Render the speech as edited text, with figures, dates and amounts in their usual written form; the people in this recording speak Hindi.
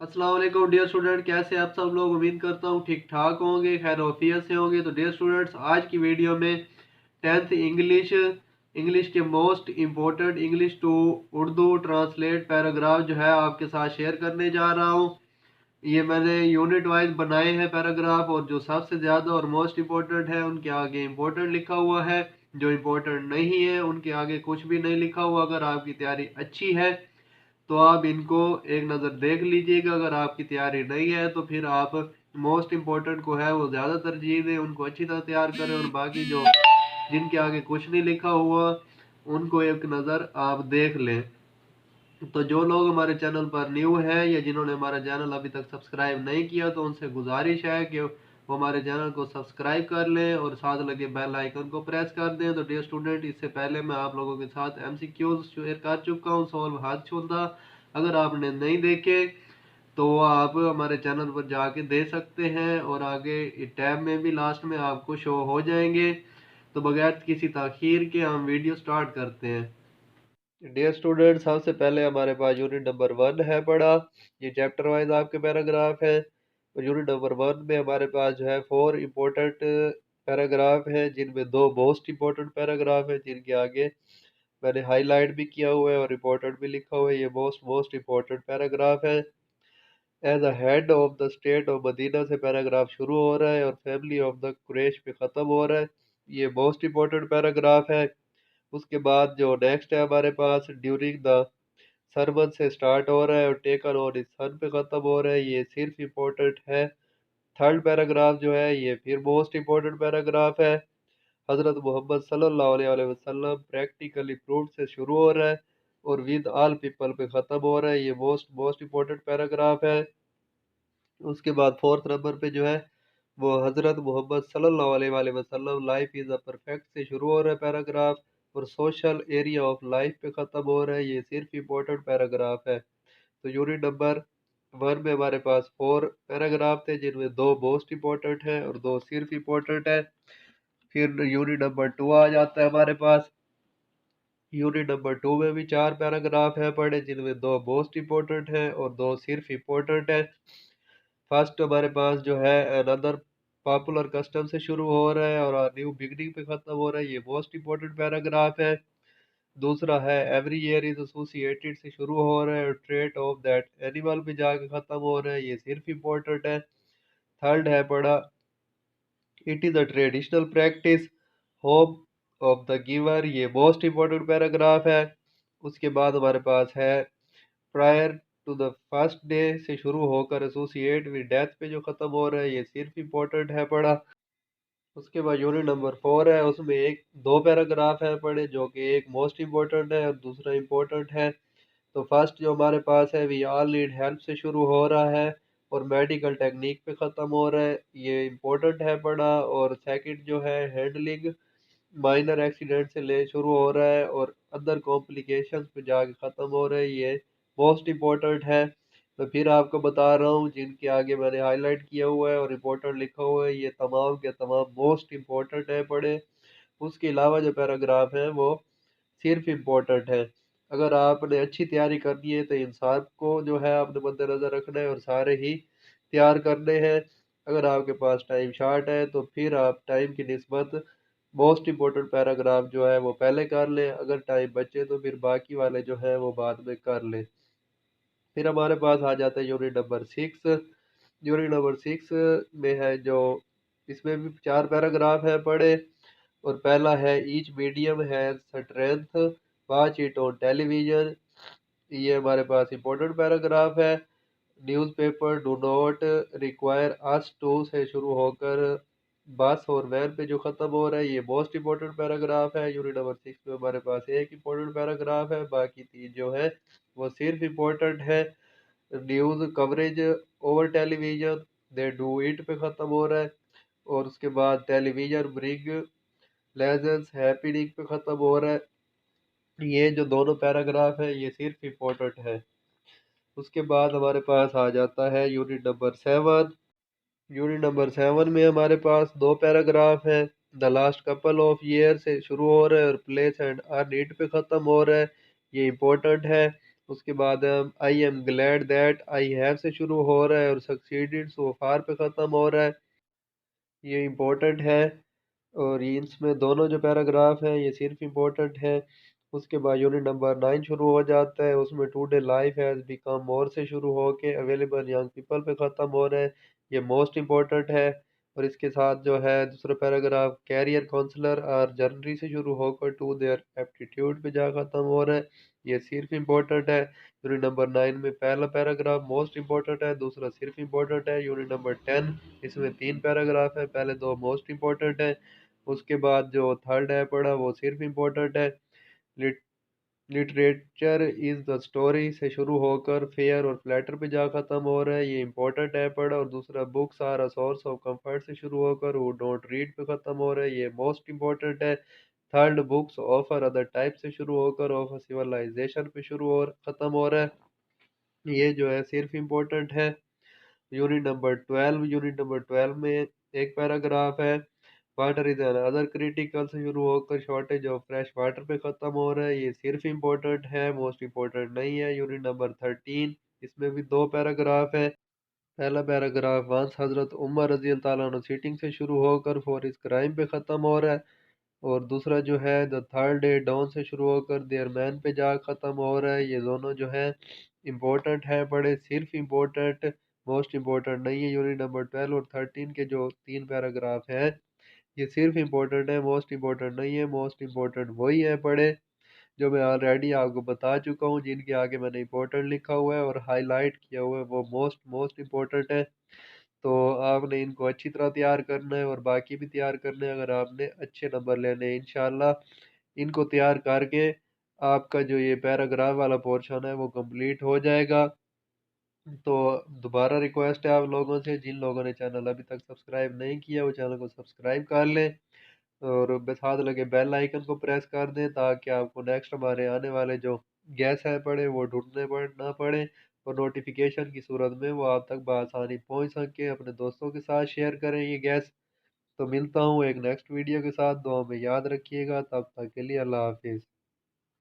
अस्सलाम वालेकुम डियर स्टूडेंट, कैसे आप सब लोग। उम्मीद करता हूँ ठीक ठाक होंगे, खैर ऑफियत से होंगे। तो डियर स्टूडेंट्स, आज की वीडियो में 10th इंग्लिश इंग्लिश के most important English to Urdu translate paragraph जो है आपके साथ शेयर करने जा रहा हूँ। ये मैंने यूनिट वाइज बनाए हैं पैराग्राफ, और जो सबसे ज़्यादा और मोस्ट इम्पोर्टेंट है उनके आगे इम्पोर्टेंट लिखा हुआ है, जो इम्पोर्टेंट नहीं है उनके आगे कुछ भी नहीं लिखा हुआ। अगर आपकी तैयारी अच्छी है तो आप इनको एक नज़र देख लीजिएगा। अगर आपकी तैयारी नहीं है तो फिर आप मोस्ट इम्पोर्टेंट को है वो ज़्यादा तरजीह दें, उनको अच्छी तरह तैयार करें, और बाकी जो जिनके आगे कुछ नहीं लिखा हुआ उनको एक नज़र आप देख लें। तो जो लोग हमारे चैनल पर न्यू है या जिन्होंने हमारा चैनल अभी तक सब्सक्राइब नहीं किया, तो उनसे गुजारिश है कि वो हमारे चैनल को सब्सक्राइब कर लें और साथ लगे बेल आइकन को प्रेस कर दें। तो डियर स्टूडेंट, इससे पहले मैं आप लोगों के साथ एमसीक्यूज शेयर कर चुका हूँ, सॉल्व हाथ छूंदा। अगर आपने नहीं देखे तो आप हमारे चैनल पर जाके दे सकते हैं, और आगे टैब में भी लास्ट में आपको शो हो जाएंगे। तो बगैर किसी ताखीर के हम वीडियो स्टार्ट करते हैं। डियर स्टूडेंट, सबसे पहले हमारे पास यूनिट नंबर 1 है पढ़ा। ये चैप्टर वाइज आपके पैराग्राफ है। और यूनिट नंबर 1 में हमारे पास जो है 4 इम्पोर्टेंट पैराग्राफ है, जिनमें 2 मोस्ट इम्पोर्टेंट पैराग्राफ है, जिनके आगे मैंने हाईलाइट भी किया हुआ है और इम्पोर्टेंट भी लिखा हुआ है। ये मोस्ट इम्पोर्टेंट पैराग्राफ है। As a head of the state of Medina से पैराग्राफ शुरू हो रहा है और फैमिली ऑफ द कुरैश पे ख़त्म हो रहा है। ये मोस्ट इम्पोर्टेंट पैराग्राफ है। उसके बाद जो नेक्स्ट है हमारे पास, ड्यूरिंग द सरवन से स्टार्ट हो रहा है और टेकन ऑन इस सन पे ख़त्म हो रहा है। ये सिर्फ इम्पोर्टेंट है। थर्ड पैराग्राफ जो है ये फिर मोस्ट इम्पोर्टेंट पैराग्राफ है। हज़रत मोहम्मद सल्लल्लाहु अलैहि वसल्लम प्रैक्टिकली प्रूव्ड से शुरू हो रहा है और विद ऑल पीपल पे ख़त्म हो रहा है। ये मोस्ट मोस्ट इम्पोर्टेंट पैराग्राफ है। उसके बाद फोर्थ नंबर पे जो है वो हज़रत मोहम्मद सल्लल्लाहु अलैहि वसल्लम लाइफ इज़ अ परफेक्ट से शुरू हो रहा है पैराग्राफ, और सोशल एरिया ऑफ लाइफ पे ख़त्म हो रहा है। ये सिर्फ इम्पोर्टेंट पैराग्राफ है। तो यूनिट नंबर 1 में हमारे पास 4 पैराग्राफ थे, जिनमें 2 मोस्ट इम्पोर्टेंट है और 2 सिर्फ इम्पोर्टेंट है। फिर यूनिट नंबर 2 आ जाता है हमारे पास। यूनिट नंबर 2 में भी 4 पैराग्राफ है पढ़े, जिनमें 2 मोस्ट इम्पोर्टेंट है और 2 सिर्फ इम्पोर्टेंट है। फर्स्ट हमारे पास जो है अनदर पॉपुलर कस्टम से शुरू हो रहा है और न्यू बिगनिंग पे खत्म हो रहा है। ये मोस्ट इम्पोर्टेंट पैराग्राफ है। दूसरा है एवरी ईयर इज एसोसिएटेड से शुरू हो रहा है और ट्रेट ऑफ दैट एनिमल पे जाके खत्म हो रहा है। ये सिर्फ इम्पोर्टेंट है। थर्ड है पढ़ा, it is a traditional practice hope of the giver. ये मोस्ट इम्पोर्टेंट पैराग्राफ है। उसके बाद हमारे पास है prior to the first day से शुरू होकर एसोसिएट विद डेथ पे जो ख़त्म हो रहा है। ये सिर्फ इम्पोर्टेंट है पढ़ा। उसके बाद यूनिट नंबर 4 है, उसमें एक दो पैराग्राफ है पढ़े, जो कि एक मोस्ट इम्पोर्टेंट है और दूसरा इम्पोर्टेंट है। तो फर्स्ट जो हमारे पास है, वी ऑल नीड हेल्प से शुरू हो रहा है और मेडिकल टेक्निक पे ख़त्म हो रहा है। ये इम्पोर्टेंट है पढ़ा। और सेकंड जो है हैंडलिंग माइनर एक्सीडेंट से ले शुरू हो रहा है और अदर कॉम्प्लिकेशंस पे जाके ख़त्म हो रहा है। ये मोस्ट इम्पोर्टेंट है। तो फिर आपको बता रहा हूँ, जिनके आगे मैंने हाईलाइट किया हुआ है और इम्पोर्टेंट लिखा हुआ है, ये तमाम के तमाम मोस्ट इम्पोर्टेंट है पढ़े। उसके अलावा जो पैराग्राफ है वो सिर्फ इम्पोर्टेंट है। अगर आपने अच्छी तैयारी करनी है तो इन सब को जो है आपने मद्देनज़र रखना है और सारे ही तैयार करने हैं। अगर आपके पास टाइम शार्ट है तो फिर आप टाइम की निस्बत मोस्ट इम्पोर्टेंट पैराग्राफ जो है वो पहले कर लें, अगर टाइम बचे तो फिर बाकी वाले जो है वो बाद में कर लें। फिर हमारे पास आ जाता है यूनिट नंबर 6। यूनिट नंबर 6 में है जो, इसमें भी 4 पैराग्राफ है पढ़े। और पहला है each medium has strength, watch it on television. ये हमारे पास इंपॉर्टेंट पैराग्राफ है। Newspaper do not require us to से शुरू होकर बस और वैन पे जो ख़त्म हो रहा है, ये मोस्ट इम्पोर्टेंट पैराग्राफ है। यूनिट नंबर 6 में हमारे पास एक इम्पोर्टेंट पैराग्राफ है, बाकी 3 जो है वो सिर्फ इम्पोर्टेंट है। News coverage over television they do it पे ख़त्म हो रहा है। और उसके बाद टेलीविजन ब्रिंग लेजेंड्स हैपनिंग पे ख़त्म हो रहा है। ये जो दोनों पैराग्राफ है ये सिर्फ इम्पोर्टेंट है। उसके बाद हमारे पास आ जाता है यूनिट नंबर 7। यूनिट नंबर 7 में हमारे पास 2 पैराग्राफ हैं। The last couple of year से शुरू हो रहा है और प्लेस एंड अर्न इट पे ख़त्म हो रहा है। ये इम्पोर्टेंट है। उसके बाद I am glad that I have से शुरू हो रहा है और सक्सीडेड सो फार पे ख़त्म हो रहा है, ये इम्पोर्टेंट है। और ये इसमें दोनों जो पैराग्राफ हैं ये सिर्फ इम्पोर्टेंट है। उसके बाद यूनिट नंबर 9 शुरू हो जाता है, उसमें today life has become more से शुरू हो के अवेलेबल यंग पीपल पे ख़त्म हो रहा है, ये मोस्ट इम्पोर्टेंट है। और इसके साथ जो है दूसरा पैराग्राफ कैरियर काउंसलर और जर्नरी से शुरू होकर टू देयर एप्टीट्यूड पे जा ख़त्म हो रहा है, ये सिर्फ इम्पोर्टेंट है। यूनिट नंबर 9 में पहला पैराग्राफ मोस्ट इम्पोर्टेंट है, दूसरा सिर्फ इम्पोर्टेंट है। यूनिट नंबर 10 इसमें 3 पैराग्राफ है, पहले 2 मोस्ट इम्पोर्टेंट है। उसके बाद जो थर्ड है पढ़ा वो सिर्फ इम्पोर्टेंट है। Lit literature is the story से शुरू होकर फेयर और फ्लैटर पे जा ख़त्म हो रहा है, ये इंपॉर्टेंट है पढ़ा। और दूसरा books are a source of comfort से शुरू होकर वो डोंट रीड पे ख़त्म हो रहा है, ये मोस्ट इम्पोर्टेंट है। Third books offer other type से शुरू होकर ऑफ सिविलाइजेशन पे शुरू और ख़त्म हो रहा है, ये जो है सिर्फ इम्पोर्टेंट है। यूनिट नंबर 12 में एक पैराग्राफ है वाटर इज अदर क्रिटिकल से शुरू होकर शॉर्टेज ऑफ फ्रेश वाटर पे ख़त्म हो रहा है, ये सिर्फ इम्पोर्टेंट है, मोस्ट इम्पोर्टेंट नहीं है। यूनिट नंबर 13 इसमें भी 2 पैराग्राफ है, पहला पैराग्राफ वंस हज़रत उमर रजी अल्लाह ताला अन्हु सीटिंग से शुरू होकर फॉर इस क्राइम पे ख़त्म हो रहा है। और दूसरा जो है द थर्ड डे डॉन से शुरू होकर देयर मैन पे जा ख़त्म हो रहा है, ये दोनों जो है इम्पोर्टेंट है पढ़े, सिर्फ इम्पोर्टेंट, मोस्ट इम्पोर्टेंट नहीं है। यूनिट नंबर 12 और 13 के जो 3 पैराग्राफ है ये सिर्फ इम्पोर्टेंट है, मोस्ट इम्पोर्टेंट नहीं है। मोस्ट इम्पोर्टेंट वही है पढ़े जो मैं ऑलरेडी आपको बता चुका हूँ, जिनके आगे मैंने इम्पोर्टेंट लिखा हुआ है और हाईलाइट किया हुआ है वो मोस्ट मोस्ट इम्पोर्टेंट है। तो आपने इनको अच्छी तरह तैयार करना है और बाकी भी तैयार करने हैं अगर आपने अच्छे नंबर लेने हैं इंशाल्लाह। इनको तैयार करके आपका जो ये पैराग्राफ वाला पोर्शन है वो कंप्लीट हो जाएगा। तो दोबारा रिक्वेस्ट है आप लोगों से, जिन लोगों ने चैनल अभी तक सब्सक्राइब नहीं किया वो चैनल को सब्सक्राइब कर लें और साथ लगे बेल आइकन को प्रेस कर दें ताकि आपको नेक्स्ट हमारे आने वाले जो गैस है पड़े वो ढूंढने ना पड़े और नोटिफिकेशन की सूरत में वो आप तक बआसानी पहुंच सके। अपने दोस्तों के साथ शेयर करें ये गैस। तो मिलता हूँ एक नेक्स्ट वीडियो के साथ, दुआ में याद रखिएगा, तब तक के लिए अल्लाह हाफिज़।